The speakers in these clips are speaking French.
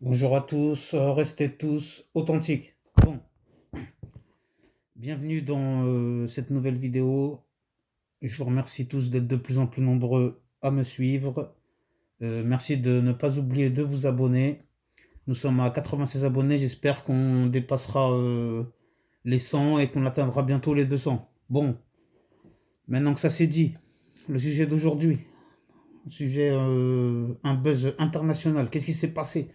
Bonjour à tous, restez tous authentiques. Bon, bienvenue dans cette nouvelle vidéo. Je vous remercie tous d'être de plus en plus nombreux à me suivre. Merci de ne pas oublier de vous abonner. Nous sommes à 96 abonnés, j'espère qu'on dépassera les 100 et qu'on atteindra bientôt les 200. Bon, maintenant que ça c'est dit, le sujet d'aujourd'hui, un buzz international. Qu'est-ce qui s'est passé?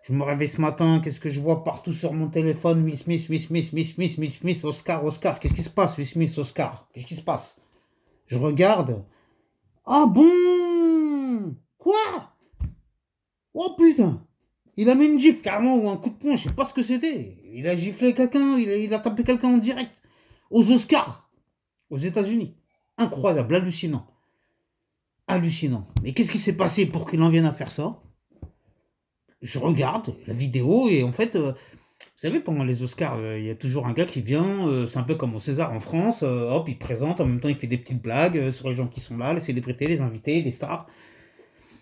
Je me réveille ce matin, qu'est-ce que je vois partout sur mon téléphone? Will Smith, Will Smith, Will Smith, Will Smith, Oscar, Oscar. Qu'est-ce qui se passe, Will Smith, Oscar? Qu'est-ce qui se passe? Je regarde. Ah bon? Quoi? Oh putain! Il a mis une gifle carrément ou un coup de poing, je sais pas ce que c'était. Il a giflé quelqu'un, il a tapé quelqu'un en direct. Aux Oscars, aux États-Unis. Incroyable, hallucinant. Hallucinant. Mais qu'est-ce qui s'est passé pour qu'il en vienne à faire ça? Je regarde la vidéo et en fait, vous savez, pendant les Oscars, il y a toujours un gars qui vient, c'est un peu comme au César en France, hop, il présente, en même temps il fait des petites blagues sur les gens qui sont là, les célébrités, les invités, les stars.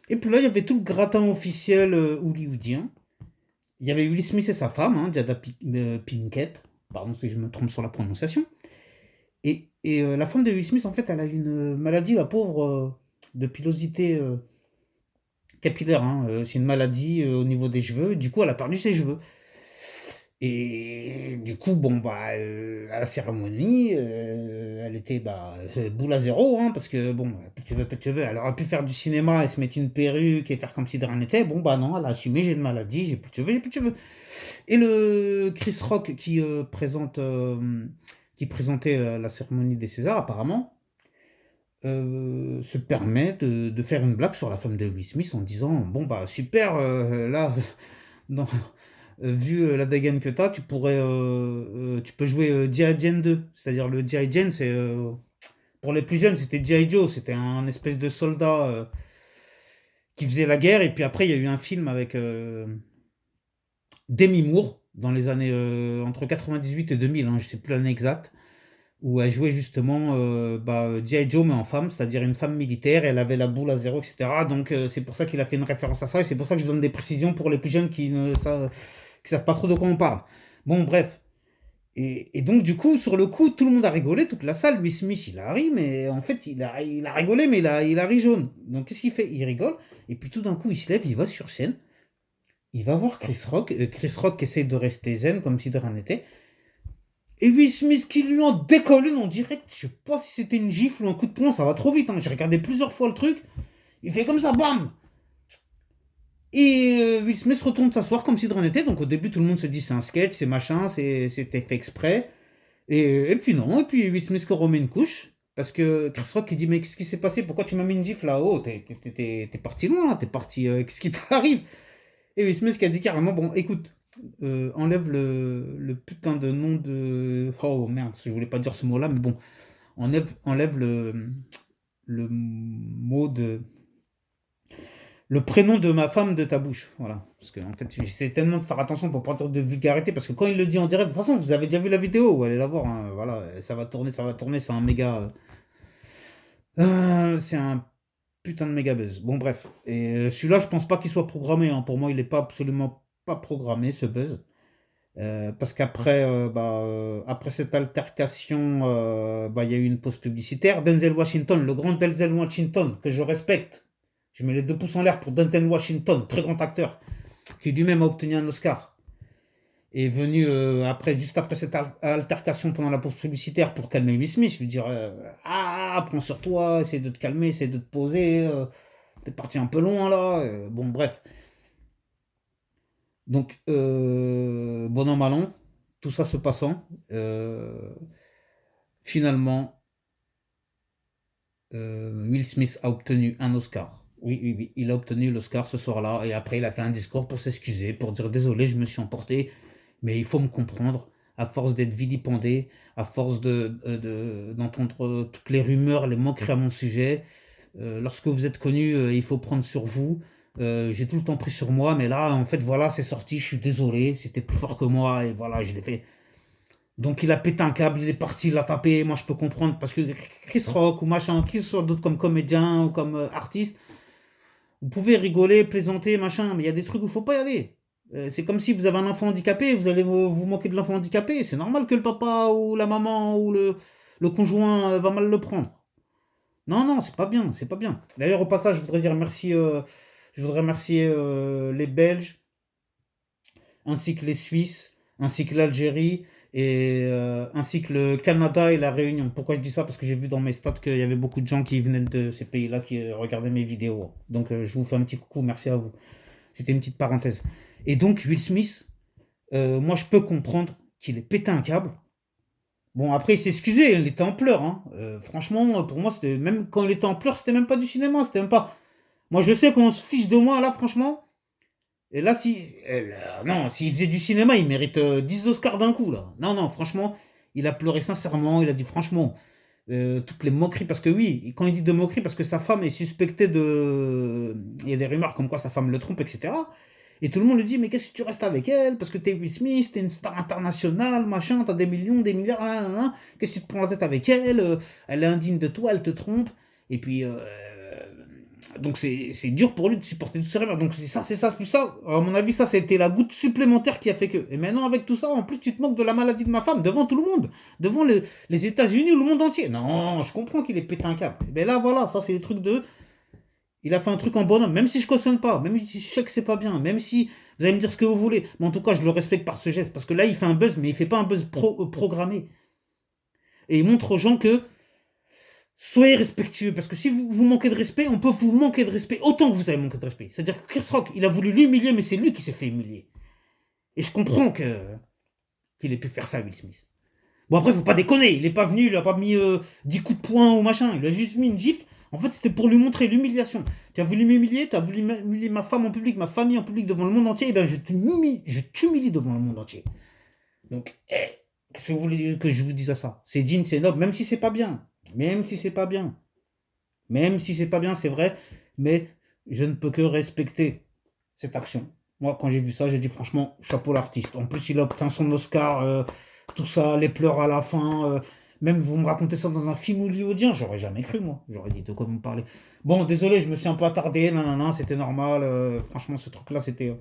Et puis là, il y avait tout le gratin officiel hollywoodien. Il y avait Will Smith et sa femme, hein, Pinkett, pardon si je me trompe sur la prononciation. Et la femme de Will Smith, en fait, elle a une maladie, la pauvre, de pilosité capillaire, hein. C'est une maladie au niveau des cheveux, et du coup, elle a perdu ses cheveux. Et du coup, bon, bah, à la cérémonie, elle était bah, boule à zéro, hein, parce que, bon, plus tu veux, elle aurait pu faire du cinéma et se mettre une perruque et faire comme si de rien n'était. Bon, bah non, elle a assumé, j'ai une maladie, j'ai plus de cheveux, j'ai plus de cheveux. Et le Chris Rock qui présentait la cérémonie des Césars, apparemment, se permet de faire une blague sur la femme de Will Smith en disant, bon, bah, super, là, non, vu la dégaine que tu as, tu peux jouer G.I. Jane 2. C'est-à-dire le G.I. Jane, pour les plus jeunes, c'était G.I. Joe. C'était un espèce de soldat qui faisait la guerre. Et puis après, il y a eu un film avec Demi Moore dans les années entre 98 et 2000, hein, je ne sais plus l'année exacte, où elle jouait justement G.I. Joe, mais en femme, c'est-à-dire une femme militaire. Elle avait la boule à zéro, etc. Donc c'est pour ça qu'il a fait une référence à ça. Et c'est pour ça que je donne des précisions pour les plus jeunes qui savent pas trop de quoi on parle. Bon, bref. Et donc, du coup, sur le coup, tout le monde a rigolé, toute la salle. Will Smith, il a ri, mais en fait, il a rigolé, mais il a ri jaune. Donc, qu'est-ce qu'il fait? Il rigole, et puis tout d'un coup, il se lève, il va sur scène, il va voir Chris Rock qui essaie de rester zen, comme si de rien n'était, et Will Smith qui lui en décolle une en direct. Je sais pas si c'était une gifle ou un coup de poing, ça va trop vite, hein. J'ai regardé plusieurs fois le truc, il fait comme ça, bam! Et Will Smith retourne s'asseoir comme si de rien n'était. Donc au début, tout le monde se dit c'est un sketch, c'est machin, c'était fait exprès. Et puis non, et puis Will Smith qui remet une couche. Parce que Chris Rock qui dit mais qu'est-ce qui s'est passé? Pourquoi tu m'as mis une gifle là-haut? T'es parti loin, là, t'es parti. Qu'est-ce qui t'arrive? Et Will Smith qui a dit carrément bon écoute, enlève le putain de nom de. Oh merde, je voulais pas dire ce mot-là, mais bon, enlève le mot de. Le prénom de ma femme de ta bouche. Voilà. Parce que en fait, j'essaie tellement de faire attention pour pas dire de vulgarité. Parce que quand il le dit en direct, de toute façon, vous avez déjà vu la vidéo, allez la voir, hein. Voilà, ça va tourner, ça va tourner. C'est un méga. C'est un putain de méga buzz. Bon, bref. Et celui-là, je pense pas qu'il soit programmé, hein. Pour moi, il est pas absolument pas programmé, ce buzz. Parce qu'après après cette altercation, il y a eu une pause publicitaire. Denzel Washington, le grand Denzel Washington, que je respecte. Je mets les deux pouces en l'air pour Denzel Washington, très grand acteur, qui lui-même a obtenu un Oscar. Est venu juste après cette altercation pendant la pause publicitaire pour calmer Will Smith, lui dire ah, prends sur toi, essaie de te calmer, essaie de te poser, t'es parti un peu loin là. Bon, bref. Donc, bon an, mal an, tout ça se passant, finalement, Will Smith a obtenu un Oscar. Oui, oui, oui, il a obtenu l'Oscar ce soir-là, et après il a fait un discours pour s'excuser, pour dire désolé, je me suis emporté, mais il faut me comprendre, à force d'être vilipendé, à force d'entendre toutes les rumeurs, les moqueries à mon sujet, lorsque vous êtes connu, il faut prendre sur vous. J'ai tout le temps pris sur moi, mais là, en fait, voilà, c'est sorti, je suis désolé, c'était plus fort que moi, et voilà, je l'ai fait. Donc il a pété un câble, il est parti, il a tapé, moi je peux comprendre, parce que Chris Rock ou machin, qui soit d'autres comme comédien ou comme artiste, vous pouvez rigoler, plaisanter, machin, mais il y a des trucs où il faut pas y aller. C'est comme si vous avez un enfant handicapé, vous allez vous moquer de l'enfant handicapé. C'est normal que le papa ou la maman ou le conjoint va mal le prendre. Non, non, c'est pas bien, c'est pas bien. D'ailleurs, au passage, je voudrais remercier les Belges, ainsi que les Suisses, ainsi que l'Algérie, ainsi que le Canada et la Réunion. Pourquoi je dis ça? Parce que j'ai vu dans mes stats qu'il y avait beaucoup de gens qui venaient de ces pays-là qui regardaient mes vidéos. Donc, je vous fais un petit coucou, merci à vous. C'était une petite parenthèse. Et donc, Will Smith, moi, je peux comprendre qu'il ait pété un câble. Bon, après, il s'est excusé, il était en pleurs, hein. Franchement, pour moi, c'était même quand il était en pleurs, c'était même pas du cinéma, c'était même pas. Moi, je sais qu'on se fiche de moi, là, franchement. Et là, si. Non, s'il faisait du cinéma, il mérite 10 Oscars d'un coup, là. Non, non, franchement, il a pleuré sincèrement, il a dit franchement, toutes les moqueries, parce que oui, quand il dit de moqueries, parce que sa femme est suspectée de. Il y a des rumeurs comme quoi sa femme le trompe, etc. Et tout le monde lui dit, mais qu'est-ce que tu restes avec elle? Parce que t'es Will Smith, t'es une star internationale, machin, t'as des millions, des milliards, là, là, là. Qu'est-ce que tu te prends la tête avec elle? Elle est indigne de toi, elle te trompe. Et puis, donc c'est dur pour lui de supporter tout ces rêves. Donc c'est ça, tout ça. À mon avis, ça, c'était la goutte supplémentaire qui a fait que. Et maintenant, avec tout ça, en plus, tu te moques de la maladie de ma femme devant tout le monde, devant les États-Unis ou le monde entier. Non, je comprends qu'il ait pété un câble. Mais là, voilà, ça, c'est le truc de. Il a fait un truc en bonhomme, même si je cautionne pas, même si je sais que c'est pas bien, même si vous allez me dire ce que vous voulez. Mais en tout cas, je le respecte par ce geste. Parce que là, il fait un buzz, mais il fait pas un buzz programmé. Et il montre aux gens que soyez respectueux, parce que si vous manquez de respect, on peut vous manquer de respect autant que vous avez manqué de respect. C'est-à-dire que Chris Rock, il a voulu l'humilier, mais c'est lui qui s'est fait humilier. Et je comprends qu'il ait pu faire ça à Will Smith. Bon, après, faut pas déconner, il est pas venu, il a pas mis 10 coups de poing ou machin, il a juste mis une gifle. En fait, c'était pour lui montrer l'humiliation. Tu as voulu m'humilier, tu as voulu humilier ma femme en public, ma famille en public devant le monde entier, et bien je t'humilie devant le monde entier. Donc, qu'est-ce que vous voulez que je vous dise à ça? C'est digne, c'est noble, même si c'est pas bien. Même si c'est pas bien. Même si c'est pas bien, c'est vrai, mais je ne peux que respecter cette action. Moi, quand j'ai vu ça, j'ai dit franchement, chapeau l'artiste. En plus, il a obtenu son Oscar, tout ça, les pleurs à la fin. Même vous me racontez ça dans un film hollywoodien, j'aurais jamais cru, moi. J'aurais dit de quoi vous me parlez. Bon, désolé, je me suis un peu attardé. Non, non, non, c'était normal. Franchement, ce truc-là, c'était.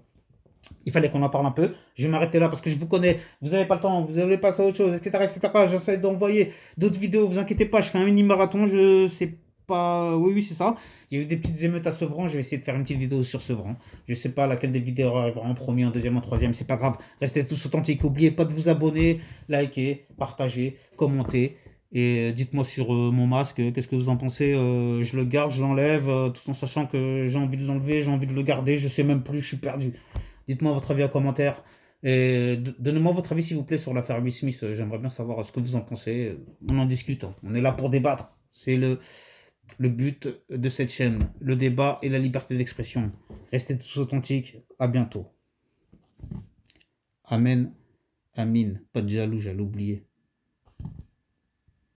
Il fallait qu'on en parle un peu. Je vais m'arrêter là parce que je vous connais. Vous n'avez pas le temps, vous allez passer à autre chose, etc. etc. J'essaie d'envoyer d'autres vidéos, vous inquiétez pas. Je fais un mini marathon. Je sais pas. Oui, oui, c'est ça. Il y a eu des petites émeutes à Sevran. Je vais essayer de faire une petite vidéo sur Sevran. Je sais pas laquelle des vidéos arrivera en premier, en deuxième, en troisième. C'est pas grave. Restez tous authentiques. N'oubliez pas de vous abonner, liker, partager, commenter. Et dites-moi sur mon masque, qu'est-ce que vous en pensez? Je le garde, je l'enlève, tout en sachant que j'ai envie de l'enlever, j'ai envie de le garder, je sais même plus, je suis perdu. Dites-moi votre avis en commentaire. Et donnez-moi votre avis, s'il vous plaît, sur l'affaire Will Smith. J'aimerais bien savoir ce que vous en pensez. On en discute, hein. On est là pour débattre. C'est le but de cette chaîne. Le débat et la liberté d'expression. Restez tous authentiques. À bientôt. Amen. Amin. Pas de jaloux, j'allais oublier.